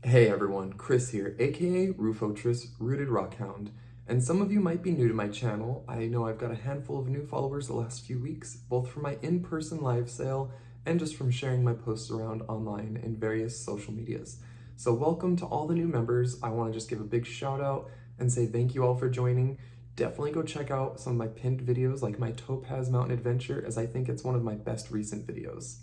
Hey everyone, Chris here, aka Rufotris, Rooted Rockhound. And some of you might be new to my channel. I know I've got a handful of new followers the last few weeks, both from my in-person live sale and just from sharing my posts around online in various social medias. So welcome to all the new members. I want to just give a big shout out and say thank you all for joining. Definitely go check out some of my pinned videos like my Topaz Mountain Adventure, as I think it's one of my best recent videos.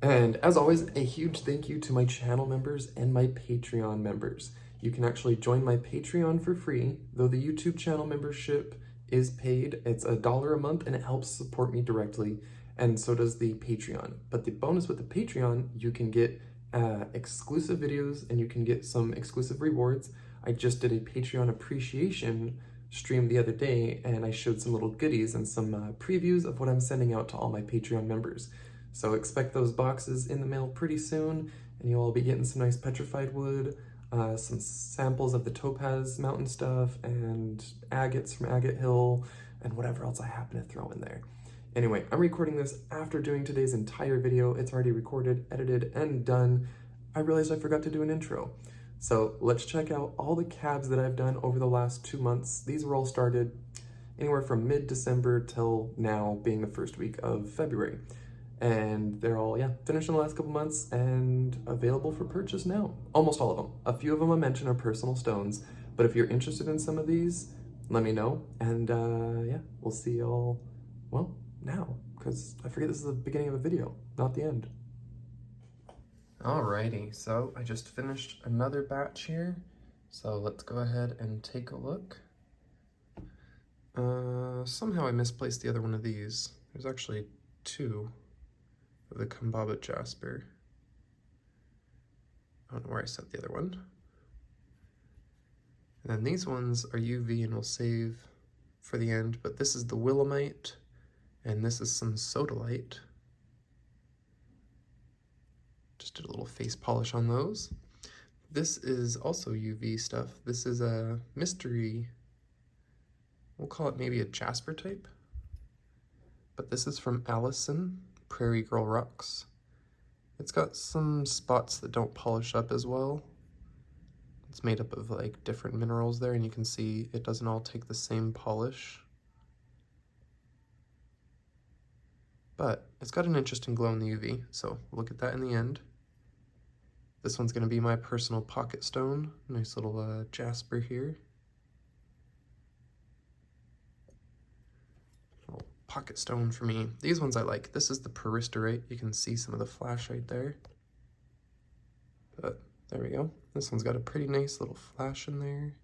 And as always, a huge thank you to my channel members and my Patreon members. You can actually join my Patreon for free, though the YouTube channel membership is paid. It's $1 a month and it helps support me directly, and so does the Patreon. But the bonus with the Patreon, you can get exclusive videos and you can get some exclusive rewards. I just did a Patreon appreciation stream the other day and I showed some little goodies and some previews of what I'm sending out to all my Patreon members. So expect those boxes in the mail pretty soon, and you'll all be getting some nice petrified wood, some samples of the Topaz Mountain stuff, and agates from Agate Hill, and whatever else I happen to throw in there. Anyway, I'm recording this after doing today's entire video. It's already recorded, edited, and done. I realized I forgot to do an intro. So let's check out all the cabs that I've done over the last 2 months. These were all started anywhere from mid-December till now being the first week of February. And they're all, finished in the last couple months and available for purchase now. Almost all of them. A few of them I mentioned are personal stones, but if you're interested in some of these, let me know. And we'll see y'all, well, now, because I forget this is the beginning of a video, not the end. Alrighty, so I just finished another batch here. So let's go ahead and take a look. Somehow I misplaced the other one of these. There's actually two of the Cabochon jasper. I don't know where I set the other one. And then these ones are UV and we'll save for the end, but this is the Willemite, and this is some Sodalite. Just did a little face polish on those. This is also UV stuff. This is a mystery, we'll call it maybe a jasper type, but this is from Allison, Prairie Girl Rocks. It's got some spots that don't polish up as well. It's made up of like different minerals there, and you can see it doesn't all take the same polish. But it's got an interesting glow in the UV, so we'll look at that in the end. This one's gonna be my personal pocket stone. Nice little jasper here. Pocket stone for me. These ones I like. This is the Peristerite. You can see some of the flash right there. But there we go. This one's got a pretty nice little flash in there.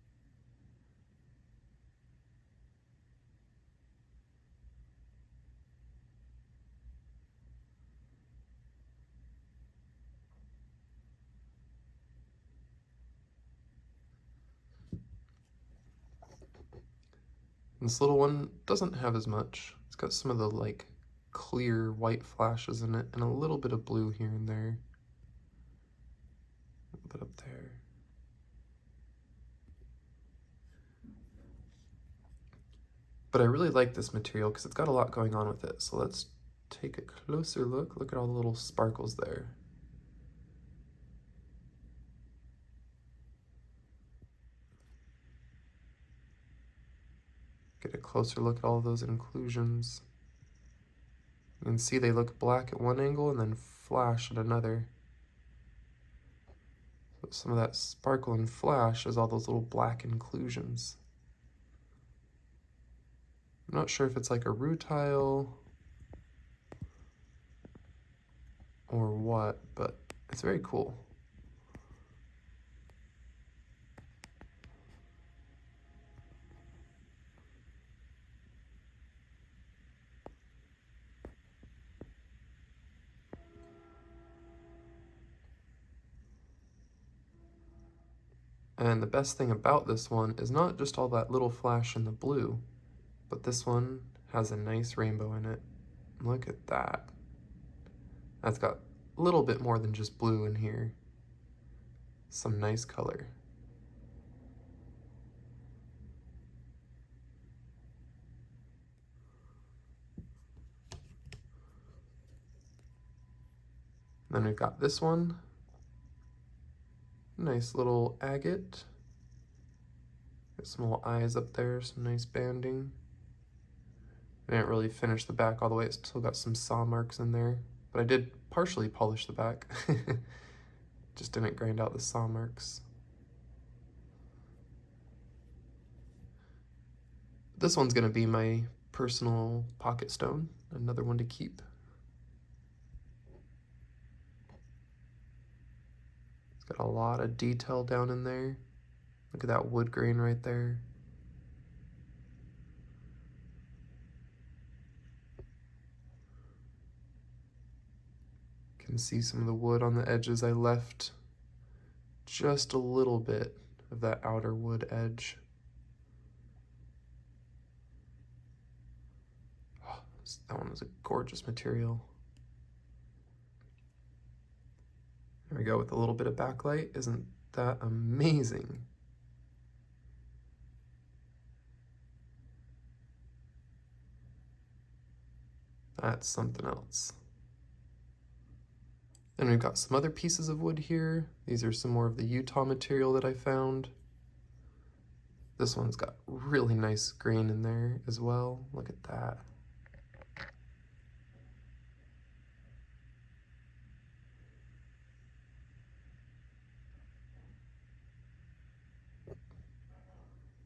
And this little one doesn't have as much. It's got some of the like clear white flashes in it and a little bit of blue here and there. A little bit up there. But I really like this material because it's got a lot going on with it. So let's take a closer look. Look at all the little sparkles there. Get a closer look at all those inclusions. You can see they look black at one angle and then flash at another. So some of that sparkle and flash is all those little black inclusions. I'm not sure if it's like a rutile or what, but it's very cool. And the best thing about this one is not just all that little flash in the blue, but this one has a nice rainbow in it. Look at that. That's got a little bit more than just blue in here. Some nice color. Then we've got this one. Nice little agate. Got some little eyes up there, some nice banding. I didn't really finish the back all the way, it's still got some saw marks in there, but I did partially polish the back. Just didn't grind out the saw marks. This one's gonna be my personal pocket stone, another one to keep. It's got a lot of detail down in there. Look at that wood grain right there. You can see some of the wood on the edges. I left just a little bit of that outer wood edge. Oh, that one was a gorgeous material. There we go with a little bit of backlight. Isn't that amazing? That's something else. Then we've got some other pieces of wood here. These are some more of the Utah material that I found. This one's got really nice grain in there as well. Look at that.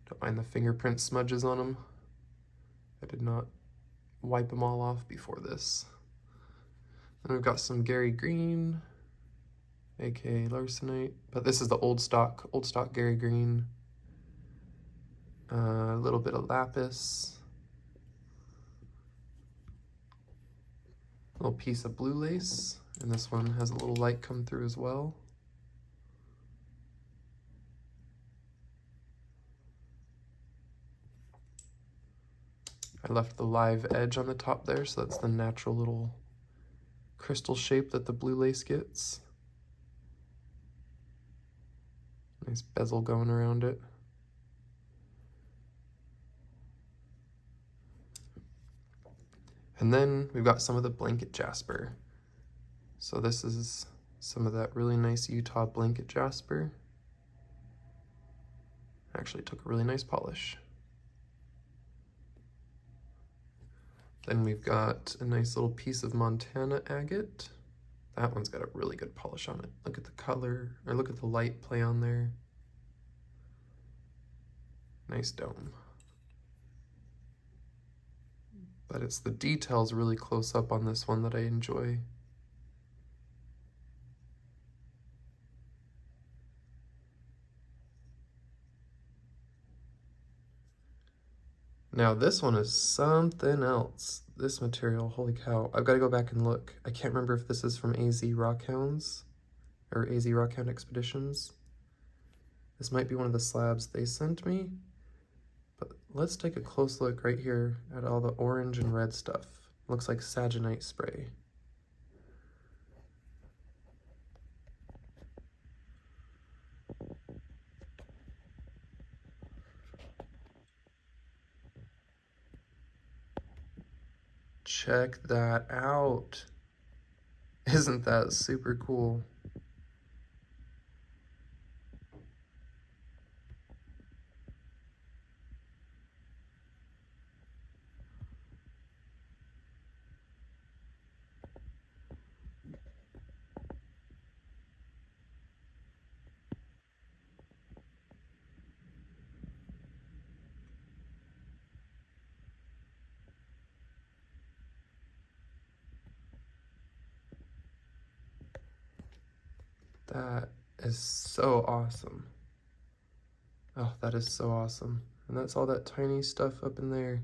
Don't mind the fingerprint smudges on them. I did not wipe them all off before this. Then we've got some Gary Green, aka Larsenite, but this is the old stock Gary Green. A little bit of lapis. A little piece of blue lace, and this one has a little light come through as well. I left the live edge on the top there, so that's the natural little crystal shape that the blue lace gets. Nice bezel going around it. And then we've got some of the blanket jasper. So this is some of that really nice Utah blanket jasper. Actually took a really nice polish. Then we've got a nice little piece of Montana agate. That one's got a really good polish on it. Look at the color, or look at the light play on there. Nice dome. But it's the details really close up on this one that I enjoy. Now this one is something else. This material, holy cow. I've got to go back and look. I can't remember if this is from AZ Rockhounds or AZ Rockhound Expeditions. This might be one of the slabs they sent me. But let's take a close look right here at all the orange and red stuff. Looks like saginite spray. Check that out. Isn't that super cool? That is so awesome. Oh, that is so awesome. And that's all that tiny stuff up in there.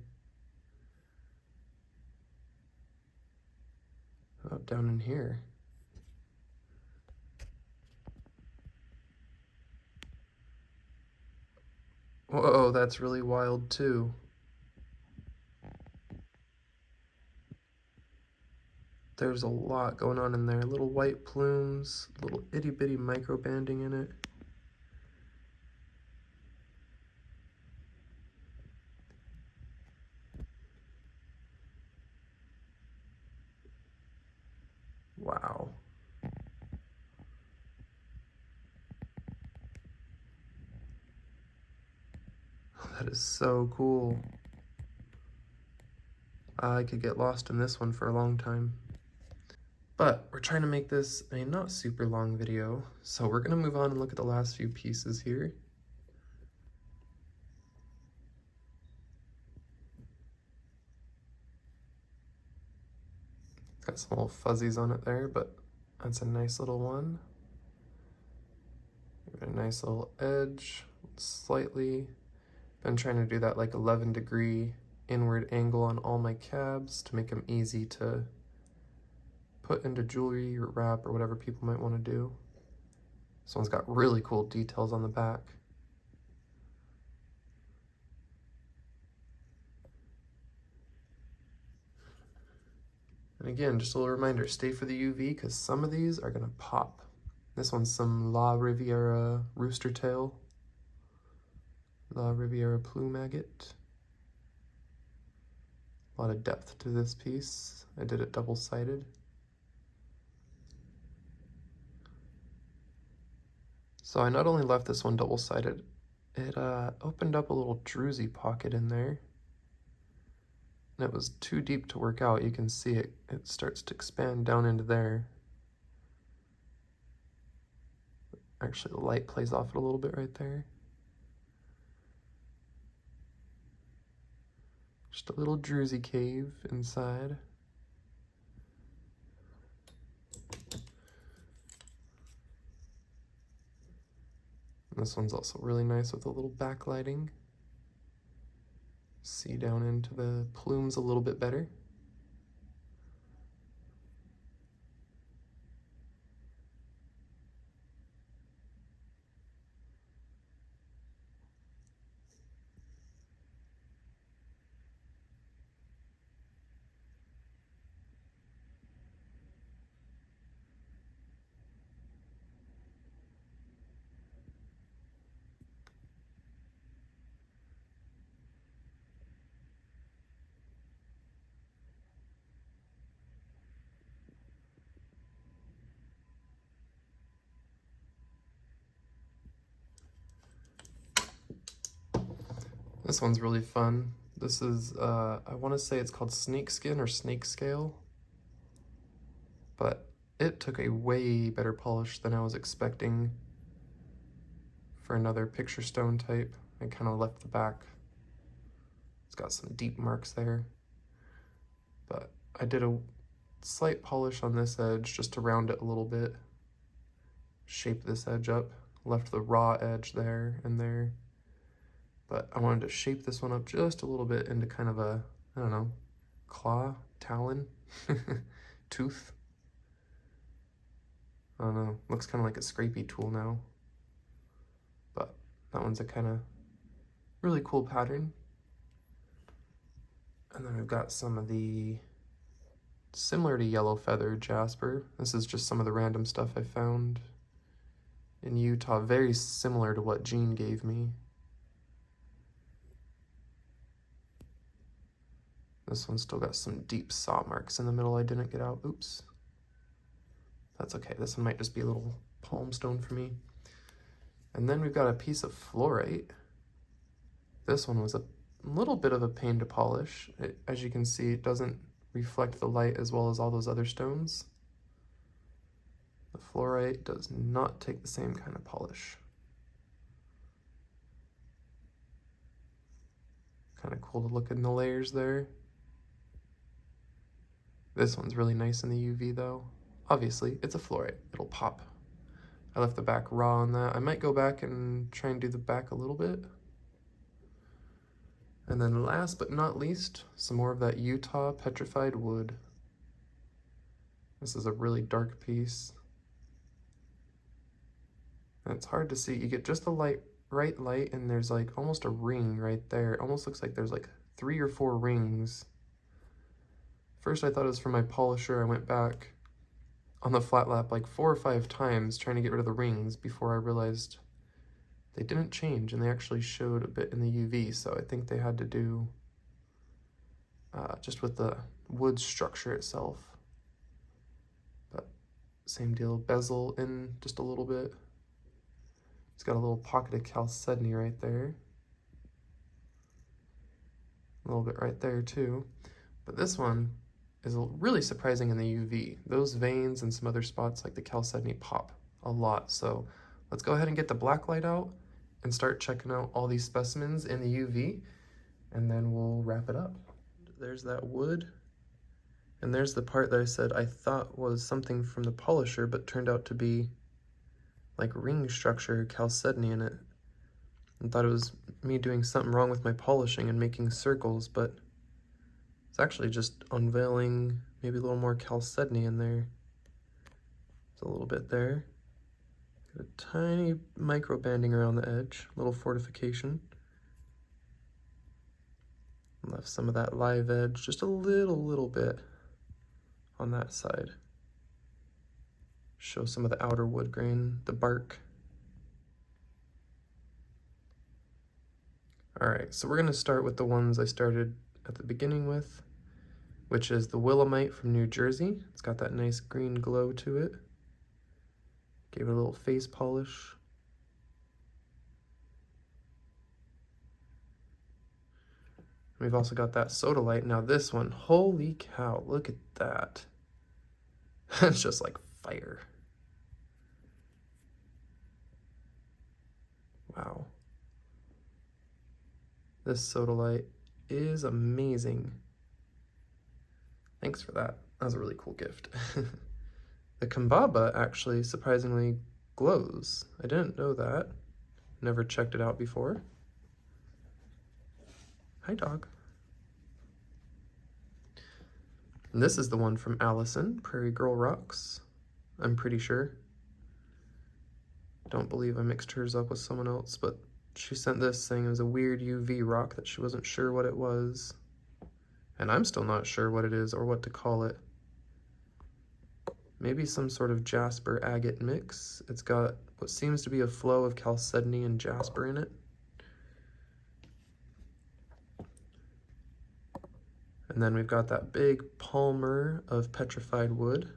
Oh, down in here. Whoa, that's really wild too. There's a lot going on in there. Little white plumes, little itty bitty micro banding in it. Wow. That is so cool. I could get lost in this one for a long time. But we're trying to make this a not super long video, so we're gonna move on and look at the last few pieces here. Got some little fuzzies on it there, but that's a nice little one. A nice little edge, slightly. Been trying to do that like 11-degree inward angle on all my cabs to make them easy to put into jewelry or wrap or whatever people might want to do. This one's got really cool details on the back. And again, just a little reminder, stay for the UV because some of these are gonna pop. This one's some La Riviera rooster tail. La Riviera plume agate. A lot of depth to this piece. I did it double-sided. So I not only left this one double-sided, it opened up a little druzy pocket in there. And it was too deep to work out. You can see it starts to expand down into there. Actually, the light plays off it a little bit right there. Just a little druzy cave inside. And this one's also really nice with a little backlighting. See down into the plumes a little bit better. This one's really fun. This is, I want to say it's called snakeskin or snake scale, but it took a way better polish than I was expecting for another picture stone type. I kind of left the back. It's got some deep marks there, but I did a slight polish on this edge just to round it a little bit, shape this edge up, left the raw edge there and there. But I wanted to shape this one up just a little bit into kind of a, I don't know, claw, talon, tooth. I don't know, looks kind of like a scrapey tool now. But that one's a kind of really cool pattern. And then we've got some of the, similar to yellow feather jasper. This is just some of the random stuff I found in Utah, very similar to what Jean gave me. This one's still got some deep saw marks in the middle I didn't get out. Oops. That's okay. This one might just be a little palm stone for me. And then we've got a piece of fluorite. This one was a little bit of a pain to polish. As you can see, it doesn't reflect the light as well as all those other stones. The fluorite does not take the same kind of polish. Kind of cool to look in the layers there. This one's really nice in the UV though. Obviously, it's a fluorite, it'll pop. I left the back raw on that. I might go back and try and do the back a little bit. And then last but not least, some more of that Utah petrified wood. This is a really dark piece. And it's hard to see. You get just the right light and there's like almost a ring right there. It almost looks like there's like 3 or 4 rings. First I thought it was from my polisher. I went back on the flat lap like 4 or 5 times trying to get rid of the rings before I realized they didn't change and they actually showed a bit in the UV. So I think they had to do just with the wood structure itself. But same deal, bezel in just a little bit. It's got a little pocket of chalcedony right there. A little bit right there too. But this one is really surprising in the UV. Those veins and some other spots like the chalcedony pop a lot. So let's go ahead and get the black light out and start checking out all these specimens in the UV, and then we'll wrap it up. There's that wood, and there's the part that I said I thought was something from the polisher, but turned out to be like ring structure, chalcedony in it. And thought it was me doing something wrong with my polishing and making circles, but it's actually just unveiling maybe a little more chalcedony in there. There's a little bit there. Got a tiny micro banding around the edge, a little fortification. Left some of that live edge, just a little bit on that side. Show some of the outer wood grain, the bark. All right, so we're gonna start with the ones I started at the beginning with, which is the Willemite from New Jersey. It's got that nice green glow to it. Gave it a little face polish. We've also got that Sodalite. Now this one, holy cow, look at that. It's just like fire. Wow. This Sodalite is amazing. Thanks for that. That was a really cool gift. The Kambaba actually surprisingly glows. I didn't know that. Never checked it out before. Hi, dog. And this is the one from Allison, Prairie Girl Rocks. I'm pretty sure. Don't believe I mixed hers up with someone else, but she sent this saying it was a weird UV rock that she wasn't sure what it was. And I'm still not sure what it is or what to call it. Maybe some sort of jasper agate mix. It's got what seems to be a flow of chalcedony and jasper in it. And then we've got that big palmer of petrified wood.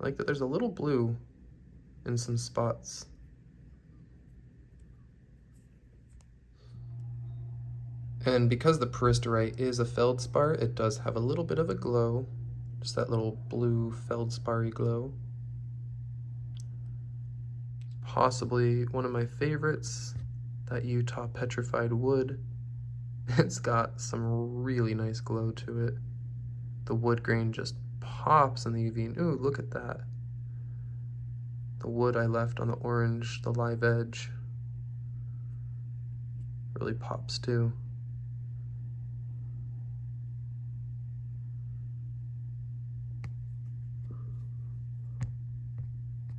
I like that there's a little blue in some spots. And because the Peristerite is a feldspar, it does have a little bit of a glow. Just that little blue feldspar-y glow. Possibly one of my favorites, that Utah petrified wood. It's got some really nice glow to it. The wood grain just pops in the UV. Ooh, look at that. The wood I left on the orange, the live edge, really pops too.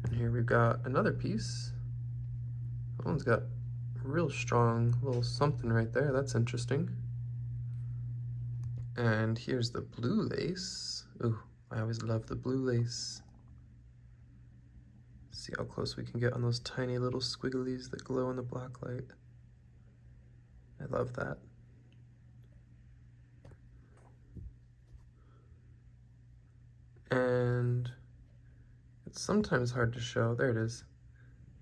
And here we've got another piece. That one's got a real strong little something right there. That's interesting. And here's the blue lace. Ooh, I always love the blue lace. See how close we can get on those tiny little squigglies that glow in the black light. I love that. And it's sometimes hard to show. There it is.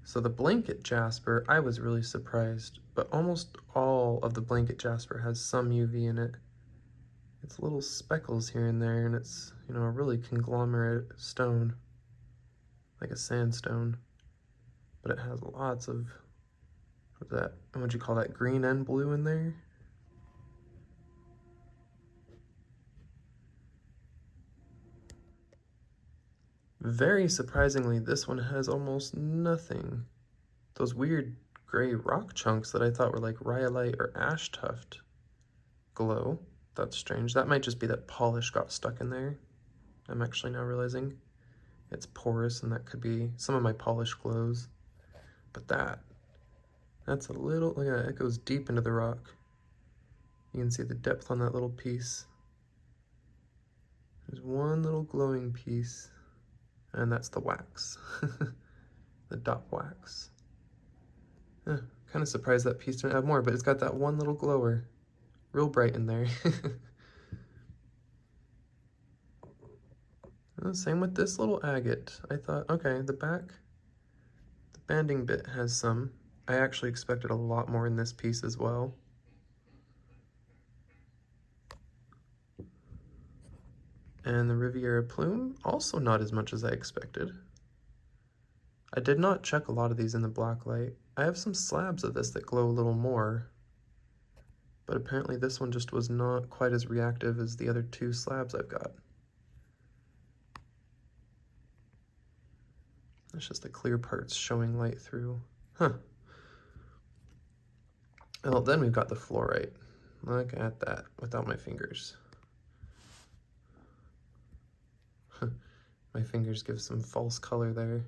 So the blanket jasper, I was really surprised, but almost all of the blanket jasper has some UV in it. It's little speckles here and there, and it's, you know, a really conglomerate stone, like a sandstone, but it has lots of that, what would you call that, green and blue in there? Very surprisingly, this one has almost nothing. Those weird gray rock chunks that I thought were like rhyolite or ash tuft glow. That's strange. That might just be that polish got stuck in there. I'm actually now realizing it's porous, and that could be some of my polish glows. But that's a little, look at that, it goes deep into the rock. You can see the depth on that little piece. There's one little glowing piece, and that's the wax, the dot wax. Kind of surprised that piece didn't have more, but it's got that one little glower. Real bright in there. Same with this little agate. I thought, okay, the banding bit has some. I actually expected a lot more in this piece as well. And the Riviera plume, also not as much as I expected. I did not check a lot of these in the black light. I have some slabs of this that glow a little more, but apparently this one just was not quite as reactive as the other two slabs I've got. It's just the clear parts showing light through. Huh. Well, then we've got the fluorite. Look at that, without my fingers. My fingers give some false color there.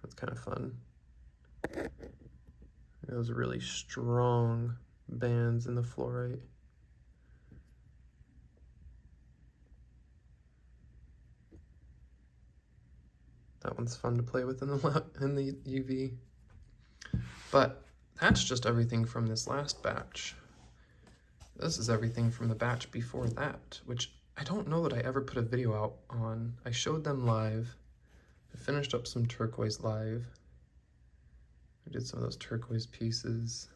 That's kind of fun. Those really strong bands in the fluorite. That one's fun to play with in the UV. But that's just everything from this last batch. This is everything from the batch before that, which I don't know that I ever put a video out on. I showed them live. I finished up some turquoise live. I did some of those turquoise pieces.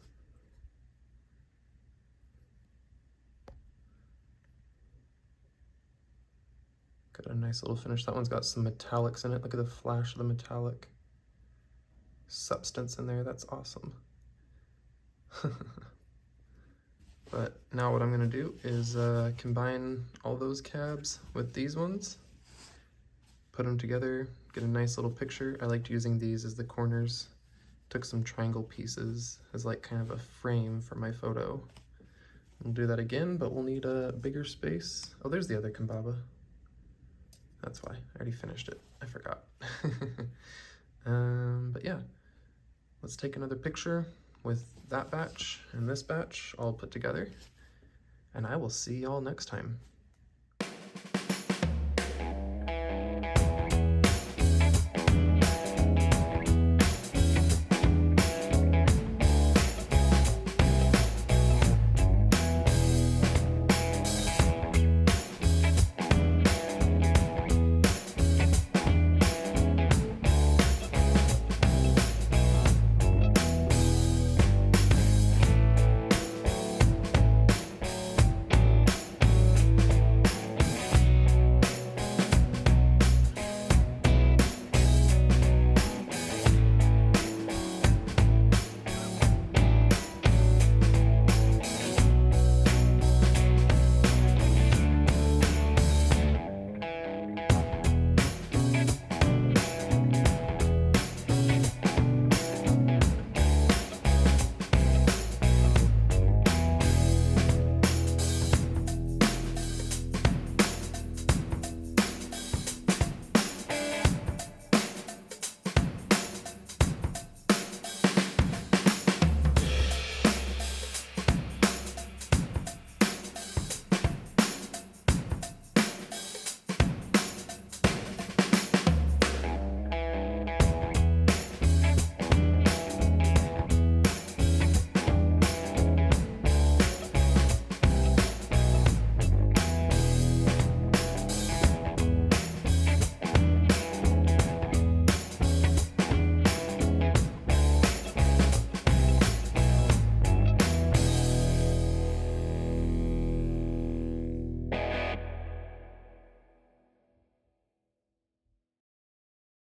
Got a nice little finish. That one's got some metallics in it. Look at the flash of the metallic substance in there. That's awesome. But now what I'm gonna do is combine all those cabs with these ones, put them together, get a nice little picture. I liked using these as the corners. Took some triangle pieces as like kind of a frame for my photo. We'll do that again, but we'll need a bigger space. Oh, there's the other Kambaba. That's why, I already finished it, I forgot. But yeah, let's take another picture with that batch and this batch all put together, and I will see y'all next time.